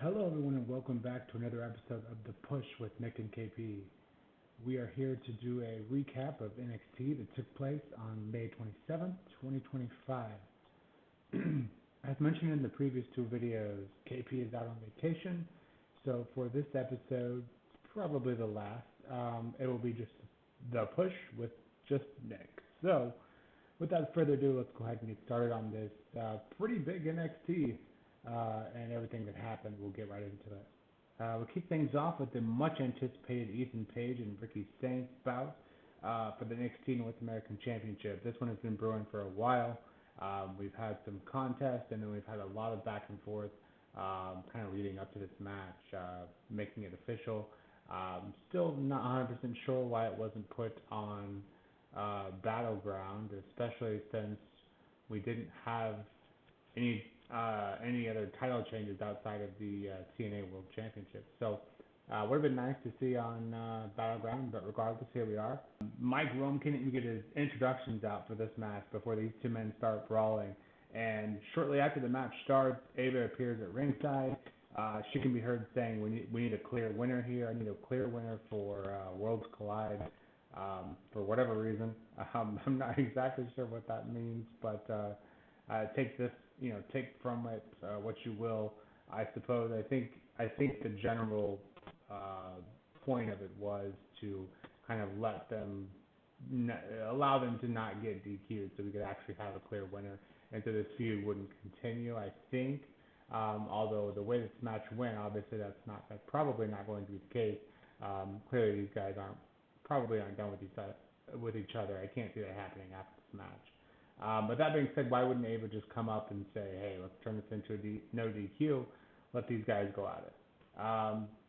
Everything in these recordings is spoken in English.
Hello, everyone, and welcome back to another episode of The Push with Nick and KP. We are here to do a recap of NXT that took place on May 27th, 2025. As mentioned in the previous two videos, KP is out on vacation, so for this episode, probably the last, it will be just The Push with just Nick. So, without further ado, let's go ahead and get started on this pretty big NXT and everything that happened. We'll get right into it. We'll kick things off with the much anticipated Ethan Page and Ricky Saints bout for the NXT North American Championship. This one has been brewing for a while. We've had some contests, and then we've had a lot of back and forth kind of leading up to this match, making it official. Still not 100% sure why it wasn't put on Battleground, especially since we didn't have any other title changes outside of the TNA World Championship. So would have been nice to see on Battleground, but regardless, here we are. Mike Rome can't even get his introductions out for this match before these two men start brawling. And shortly after the match starts, Ava appears at ringside. She can be heard saying, we need a clear winner here. I need a clear winner for Worlds Collide. For whatever reason. I'm not exactly sure what that means, but take this, take from it what you will. I suppose I think the general point of it was to kind of let them allow them to not get DQ'd, so we could actually have a clear winner, and so this feud wouldn't continue. I think, although the way this match went, obviously that's probably not going to be the case. Clearly, these guys aren't done with each other. I can't see that happening after this match. But that being said, why wouldn't Ava just come up and say, hey, let's turn this into a no DQ, let these guys go at it.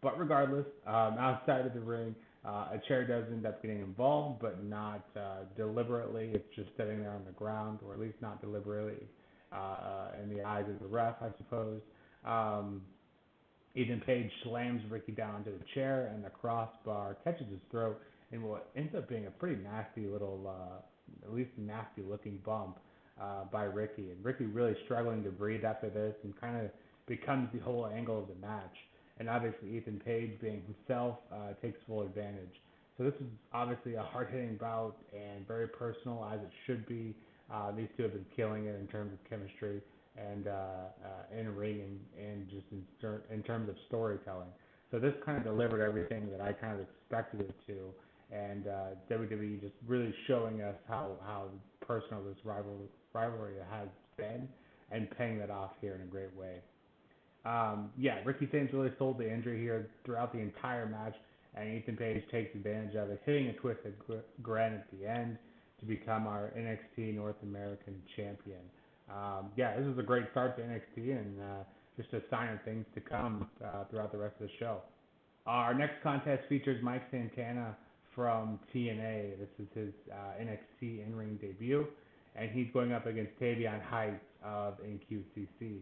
But regardless, outside of the ring, a chair does end up getting involved, but not deliberately. It's just sitting there on the ground, or at least not deliberately in the eyes of the ref, I suppose. Ethan Page slams Ricky down to the chair, and the crossbar catches his throat in what ends up being a pretty nasty little, at least nasty looking bump by Ricky. And Ricky really struggling to breathe after this, and kind of becomes the whole angle of the match. And obviously Ethan Page, being himself, takes full advantage. So this is obviously a hard-hitting bout and very personal, as it should be. These two have been killing it in terms of chemistry and in ring and just in terms of storytelling. So this kind of delivered everything that I kind of expected it to. And WWE just really showing us how personal this rivalry has been, and paying that off here in a great way. Ricky Saints really sold the injury here throughout the entire match, and Ethan Page takes advantage of it, hitting a twisted Grand at the end to become our NXT North American champion. This is a great start to NXT, and just a sign of things to come throughout the rest of the show. Our next contest features Mike Santana from TNA. This is his NXT in-ring debut, and he's going up against Tavion Heights of NQCC.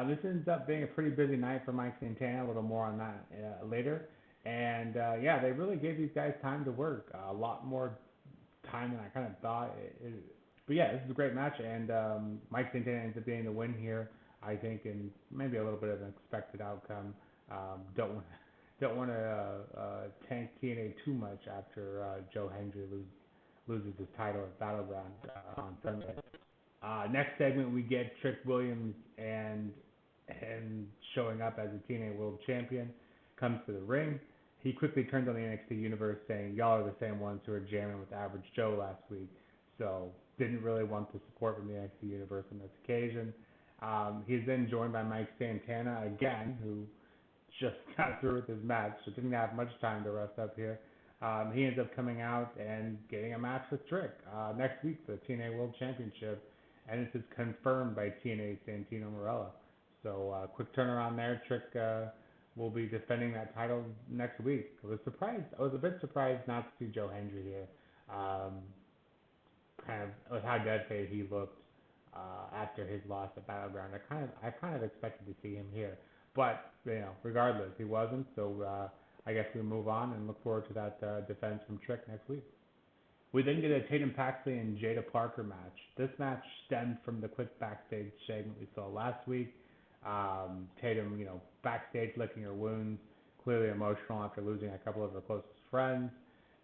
This ends up being a pretty busy night for Mike Santana. A little more on that later. And they really gave these guys time to work. A lot more time than I kind of thought. But this is a great match, and Mike Santana ends up being the win here, I think, and maybe a little bit of an expected outcome. Don't want to tank TNA too much after Joe Hendry loses his title at Battleground on Sunday. Next segment, we get Trick Williams and showing up as a TNA World Champion, comes to the ring. He quickly turns on the NXT Universe, saying, y'all are the same ones who were jamming with Average Joe last week, so didn't really want the support from the NXT Universe on this occasion. He's then joined by Mike Santana again, who just got through with his match, so didn't have much time to rest up here. He ends up coming out and getting a match with Trick next week for the TNA World Championship, and this is confirmed by TNA Santino Marella. So quick turnaround there. Trick will be defending that title next week. I was a bit surprised not to see Joe Hendry here, kind of with how devastated he looked after his loss at Battleground. I kind of expected to see him here. But, regardless, he wasn't, so I guess we move on and look forward to that defense from Trick next week. We then get a Tatum Paxley and Jada Parker match. This match stemmed from the quick backstage segment we saw last week. Tatum, backstage licking her wounds, clearly emotional after losing a couple of her closest friends.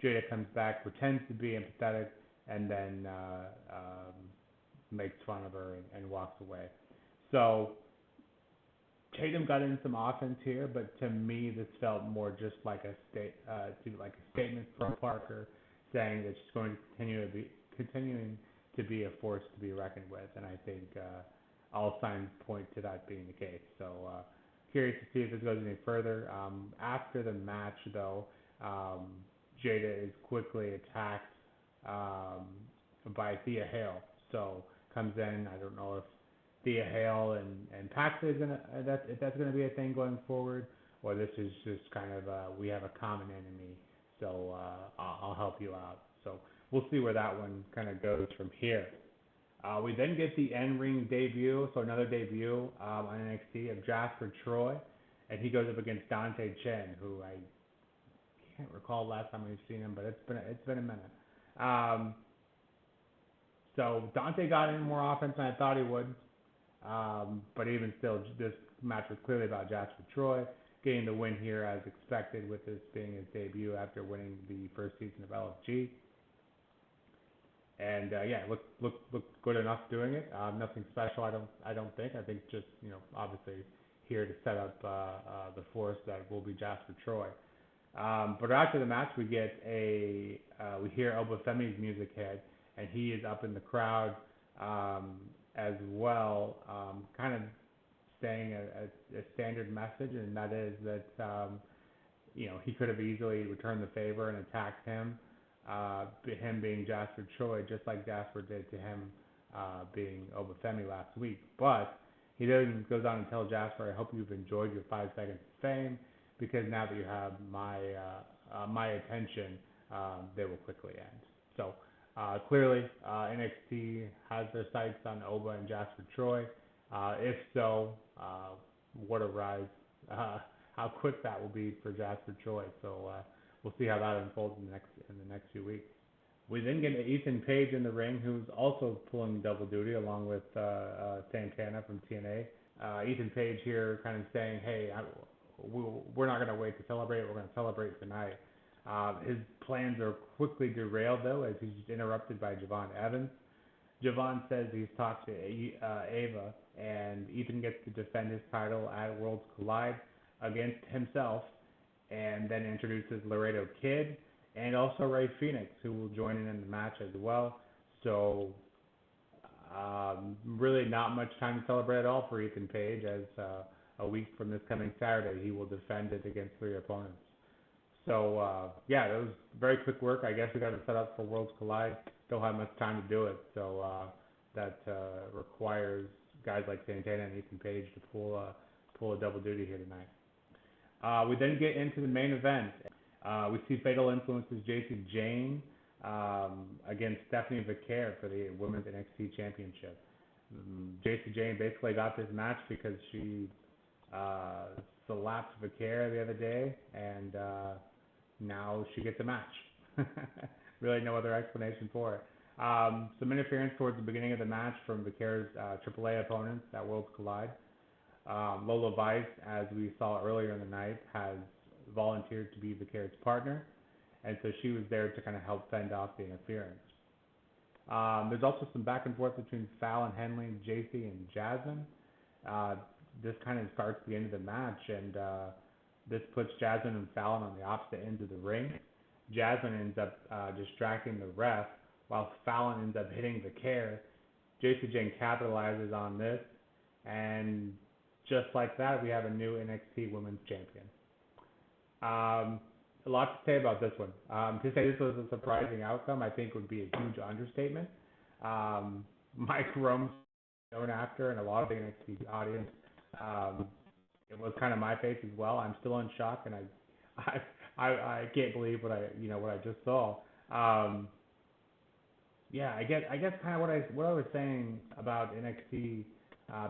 Jada comes back, pretends to be empathetic, and then makes fun of her and walks away. So Tatum got in some offense here, but to me this felt more just like like a statement from Parker saying that she's going to continuing to be a force to be reckoned with, and I think all signs point to that being the case. So curious to see if this goes any further. After the match, though, Jada is quickly attacked by Thea Hale. So comes in. I don't know if Thea Hale and Paxley is if that's gonna be a thing going forward, or this is just kind of we have a common enemy, so I'll help you out. So we'll see where that one kind of goes from here. We then get the in-ring debut, so another debut on NXT of Jasper Troy, and he goes up against Dante Chen, who I can't recall last time we've seen him, but it's been a minute. So Dante got in more offense than I thought he would. But even still, this match was clearly about Jasper Troy getting the win here as expected, with this being his debut after winning the first season of LFG. And looked good enough doing it. Nothing special, I don't think. I think just obviously here to set up the force that will be Jasper Troy. But after the match, we hear Obafemi's music hit, and he is up in the crowd as well, kind of saying a standard message, and that is that he could have easily returned the favor and attacked him, him being Jasper Troy, just like Jasper did to him being Obafemi last week. But he then goes on and tells Jasper, "I hope you've enjoyed your 5 seconds of fame, because now that you have my attention, they will quickly end." So clearly, NXT has their sights on Oba and Jasper Troy. If so, what a rise! How quick that will be for Jasper Troy. So we'll see how that unfolds in the next few weeks. We then get Ethan Page in the ring, who's also pulling double duty along with Santana from TNA. Ethan Page here kind of saying, "Hey, we're not going to wait to celebrate. We're going to celebrate tonight." His plans are quickly derailed, though, as he's interrupted by Javon Evans. Javon says he's talked to Ava, and Ethan gets to defend his title at Worlds Collide against himself, and then introduces Laredo Kid and also Ray Phoenix, who will join in the match as well. So really not much time to celebrate at all for Ethan Page, as a week from this coming Saturday, he will defend it against 3 opponents. So, that was very quick work. I guess we got it set up for Worlds Collide. Don't have much time to do it, so that requires guys like Santana and Ethan Page to pull a double duty here tonight. We then get into the main event. We see Fatal Influence's Jacy Jayne against Stephanie Vaquer for the Women's NXT Championship. Jacy Jayne basically got this match because she slapped Vaquer the other day, and now she gets a match. Really no other explanation for it. Some interference towards the beginning of the match from Vaquer's AAA opponents at Worlds Collide. Lola Vice, as we saw earlier in the night, has volunteered to be Vaquer's partner, and so she was there to kind of help fend off the interference. There's also some back and forth between Fallon Henley, Jacy, and Jasmine. This kind of starts the end of the match, and this puts Jasmine and Fallon on the opposite ends of the ring. Jasmine ends up distracting the ref, while Fallon ends up hitting Vaquer. Jacy Jayne capitalizes on this, and just like that, we have a new NXT Women's Champion. A lot to say about this one. To say this was a surprising outcome, I think would be a huge understatement. Mike Rome known after, and a lot of the NXT audience, it was kind of my face as well. I'm still in shock, and I can't believe what I just saw. I guess kind of what I was saying about NXT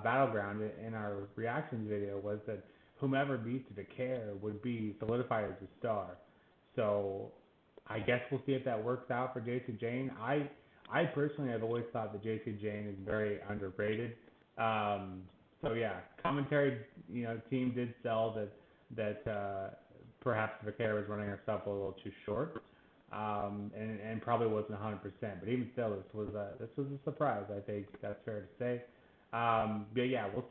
Battleground in our reactions video was that whomever beats Vaquer would be solidified as a star. So I guess we'll see if that works out for Jacy Jayne. I personally have always thought that Jacy Jayne is very underrated. So yeah, commentary, team did sell that perhaps Vaquera was running herself a little too short, and probably wasn't 100%. But even still, this was a surprise. I think that's fair to say. But yeah, we'll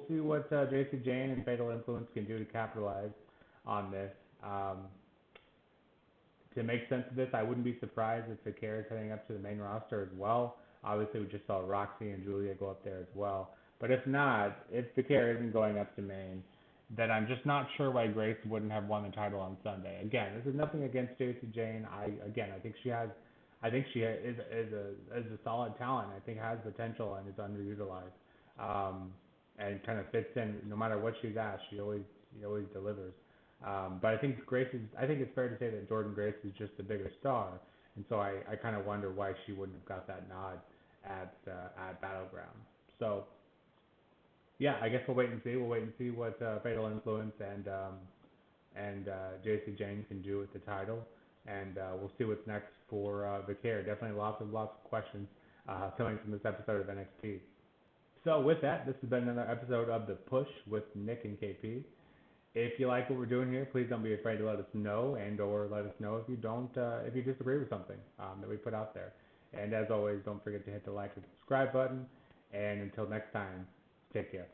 see what J.C. Jane and Fatal Influence can do to capitalize on this. To make sense of this, I wouldn't be surprised if Vaquera is heading up to the main roster as well. Obviously, we just saw Roxy and Julia go up there as well. But if not, if Vaquera isn't going up to main, then I'm just not sure why Grace wouldn't have won the title on Sunday. Again, this is nothing against J.C. Jane. I think she is a solid talent. I think has potential and is underutilized. And kind of fits in no matter what she's asked. She always delivers. But I think it's fair to say that Jordan Grace is just a bigger star, and so I kind of wonder why she wouldn't have got that nod at Battleground. So yeah, I guess we'll wait and see. We'll wait and see what Fatal Influence and JC Jane can do with the title, and we'll see what's next for Vaquera. Definitely lots of questions coming from this episode of NXT. So with that, this has been another episode of The Push with Nick and KP. If you like what we're doing here, please don't be afraid to let us know, or let us know if you disagree with something that we put out there. And as always, don't forget to hit the like and subscribe button. And until next time, take care.